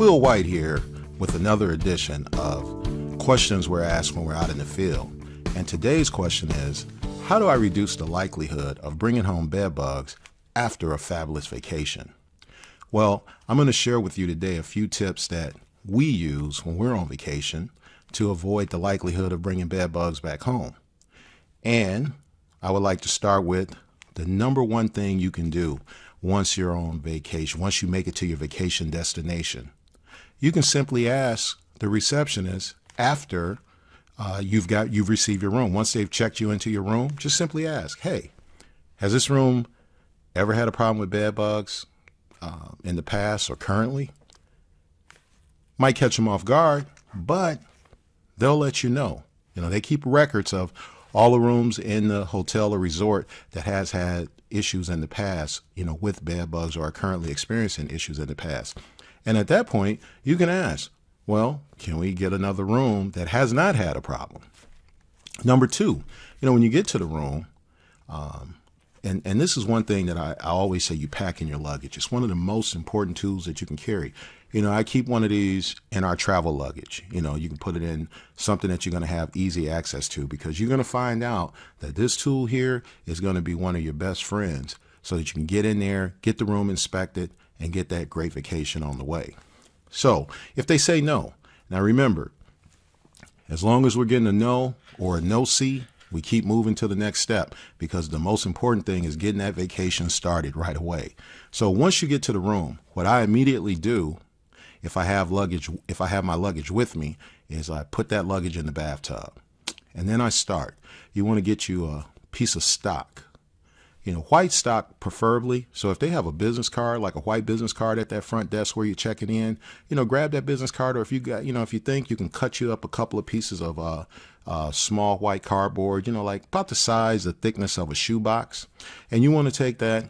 Will White here with another edition of Questions We're Asked When We're Out in the Field. And today's question is, how do I reduce the likelihood of bringing home bed bugs after a fabulous vacation? Well, I'm going to share with you today a few tips that we use when we're on vacation to avoid the likelihood of bringing bed bugs back home. And I would like to start with the number one thing you can do once you're on vacation, once you make it to your vacation destination. You can simply ask the receptionist after you've received your room. Once they've checked you into your room, just simply ask, hey, has this room ever had a problem with bed bugs in the past or currently? Might catch them off guard, but they'll let you know. You know, they keep records of all the rooms in the hotel or resort that has had issues in the past, with bed bugs or are currently experiencing issues in the past. And at that point, you can ask, well, can we get another room that has not had a problem? Number two, when you get to the room, and this is one thing that I always say you pack in your luggage. It's one of the most important tools that you can carry. I keep one of these in our travel luggage. You can put it in something that you're going to have easy access to, because you're going to find out that this tool here is going to be one of your best friends so that you can get in there, get the room inspected, and get that great vacation on the way. So if they say no, now remember, as long as we're getting a no or a no-see, we keep moving to the next step, because the most important thing is getting that vacation started right away. So once you get to the room, what I immediately do, if I have my luggage with me, is I put that luggage in the bathtub, and then I start. You want to get you a piece of stock, white stock preferably. So if they have a business card, like a white business card at that front desk where you're checking in, grab that business card. Or if you got, if you think you can cut you up a couple of pieces of small white cardboard, like about the size, the thickness of a shoebox, and you want to take that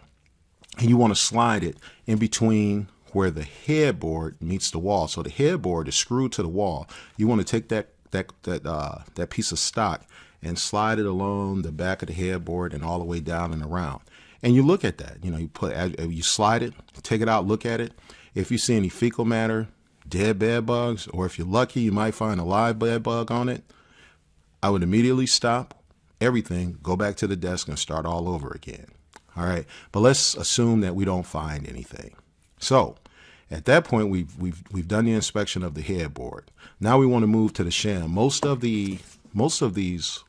and you want to slide it in between where the headboard meets the wall. So the headboard is screwed to the wall. You want to take that piece of stock and slide it along the back of the headboard and all the way down and around. And you look at that. You slide it, take it out, look at it. If you see any fecal matter, dead bed bugs, or if you're lucky, you might find a live bed bug on it, I would immediately stop everything, go back to the desk, and start all over again. All right. But let's assume that we don't find anything. So at that point, we've done the inspection of the headboard. Now we want to move to the sham. Most of these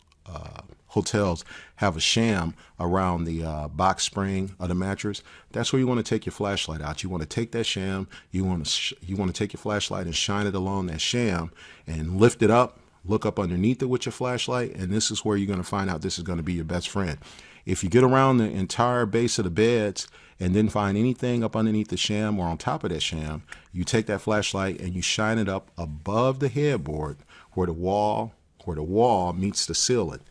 hotels have a sham around the box spring of the mattress. That's where you want to take your flashlight out. You want to take that sham. You want to take your flashlight and shine it along that sham and lift it up. Look up underneath it with your flashlight, and this is where you're going to find out this is going to be your best friend. If you get around the entire base of the beds and then find anything up underneath the sham or on top of that sham, you take that flashlight and you shine it up above the headboard where the wall meets the ceiling.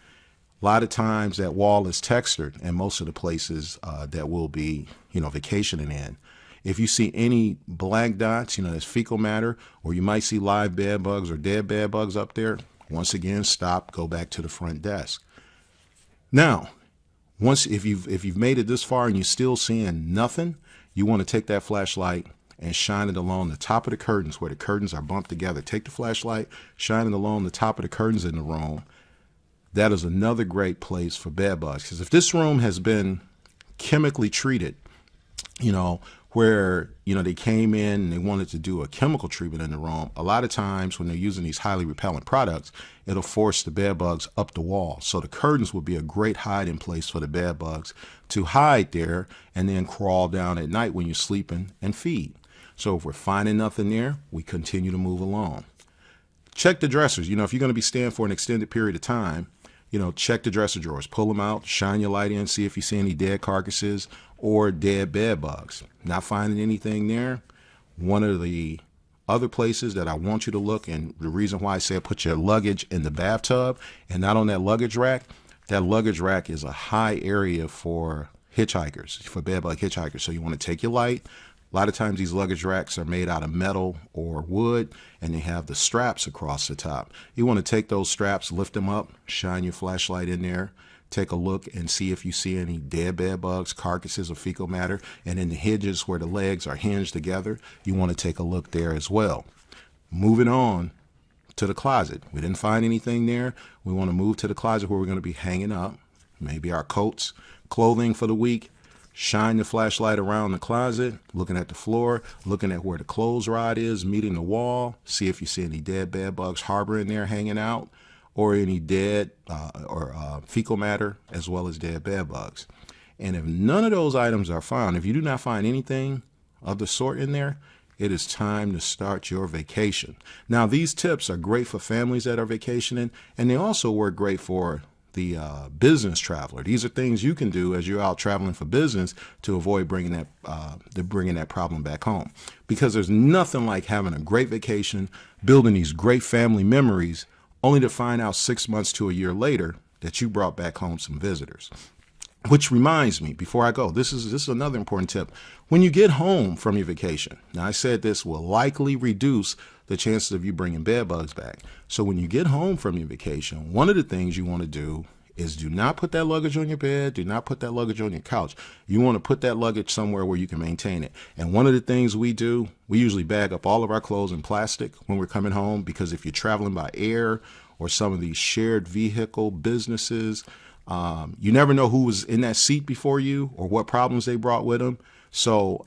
A lot of times that wall is textured in most of the places that we'll be, vacationing in. If you see any black dots, that's fecal matter, or you might see live bed bugs or dead bed bugs up there, once again, stop, go back to the front desk. Now, if you've made it this far and you're still seeing nothing, you want to take that flashlight and shine it along the top of the curtains where the curtains are bumped together. Take the flashlight, shine it along the top of the curtains in the room. That is another great place for bed bugs, because if this room has been chemically treated, where, they came in and they wanted to do a chemical treatment in the room, a lot of times when they're using these highly repellent products, it'll force the bed bugs up the wall. So the curtains will be a great hiding place for the bed bugs to hide there and then crawl down at night when you're sleeping and feed. So if we're finding nothing there, we continue to move along. Check the dressers. If you're going to be staying for an extended period of time, check the dresser drawers, pull them out, shine your light in, see if you see any dead carcasses or dead bed bugs. Not finding anything there. One of the other places that I want you to look, and the reason why I say put your luggage in the bathtub and not on that luggage rack is a high area for hitchhikers, for bed bug hitchhikers. So you want to take your light. A lot of times these luggage racks are made out of metal or wood, and they have the straps across the top. You want to take those straps, lift them up, shine your flashlight in there, take a look and see if you see any dead bed bugs, carcasses, or fecal matter. And in the hinges where the legs are hinged together, you want to take a look there as well. Moving on to the closet. We didn't find anything there. We want to move to the closet where we're going to be hanging up maybe our coats, clothing for the week. Shine the flashlight around the closet, looking at the floor, looking at where the clothes rod is, meeting the wall. See if you see any dead bed bugs harboring there, hanging out, or any dead fecal matter, as well as dead bed bugs. And if none of those items are found, if you do not find anything of the sort in there, it is time to start your vacation. Now, these tips are great for families that are vacationing, and they also work great for the business traveler. These are things you can do as you're out traveling for business to avoid bringing that problem back home. Because there's nothing like having a great vacation, building these great family memories, only to find out 6 months to a year later that you brought back home some visitors. Which reminds me, before I go, this is another important tip. When you get home from your vacation, now I said this will likely reduce the chances of you bringing bed bugs back. So when you get home from your vacation, one of the things you want to do is do not put that luggage on your bed. Do not put that luggage on your couch. You want to put that luggage somewhere where you can maintain it. And one of the things we do, we usually bag up all of our clothes in plastic when we're coming home, because if you're traveling by air or some of these shared vehicle businesses, you never know who was in that seat before you or what problems they brought with them. So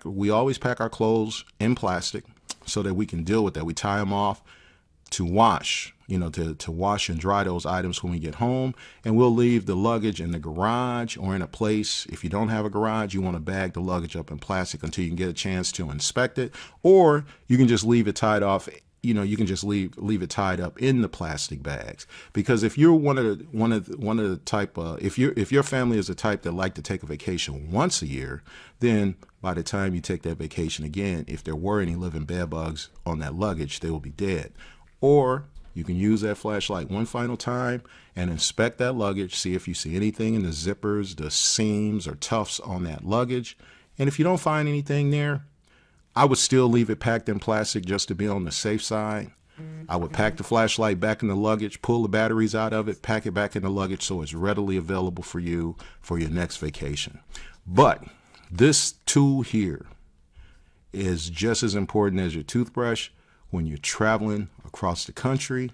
we always pack our clothes in plastic so that we can deal with that. We tie them off to wash, to wash and dry those items when we get home. And we'll leave the luggage in the garage or in a place. If you don't have a garage, you want to bag the luggage up in plastic until you can get a chance to inspect it. Or you can just leave it tied off. You can just leave it tied up in the plastic bags. Because if you're one of the type, if your family is the type that like to take a vacation once a year, then by the time you take that vacation again, if there were any living bed bugs on that luggage, they will be dead. Or you can use that flashlight one final time and inspect that luggage, see if you see anything in the zippers, the seams, or tufts on that luggage. And if you don't find anything there, I would still leave it packed in plastic just to be on the safe side. I would pack the flashlight back in the luggage, pull the batteries out of it, pack it back in the luggage so it's readily available for you for your next vacation. But this tool here is just as important as your toothbrush when you're traveling across the country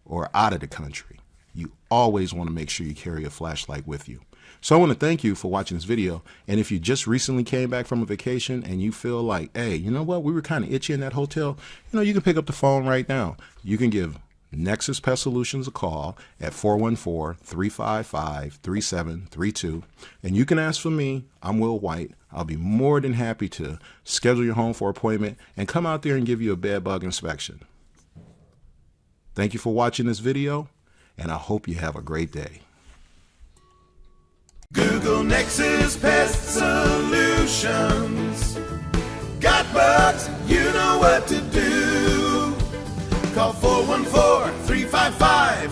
or out of the country. You always want to make sure you carry a flashlight with you. So I want to thank you for watching this video. And if you just recently came back from a vacation and you feel like, hey, you know what, we were kind of itchy in that hotel, you can pick up the phone right now. You can give Nexus Pest Solutions a call at 414-355-3732. And you can ask for me. I'm Will White. I'll be more than happy to schedule your home for an appointment and come out there and give you a bed bug inspection. Thank you for watching this video, and I hope you have a great day. Google Nexus Pest Solutions. Got bugs? You know what to do. Call 414-355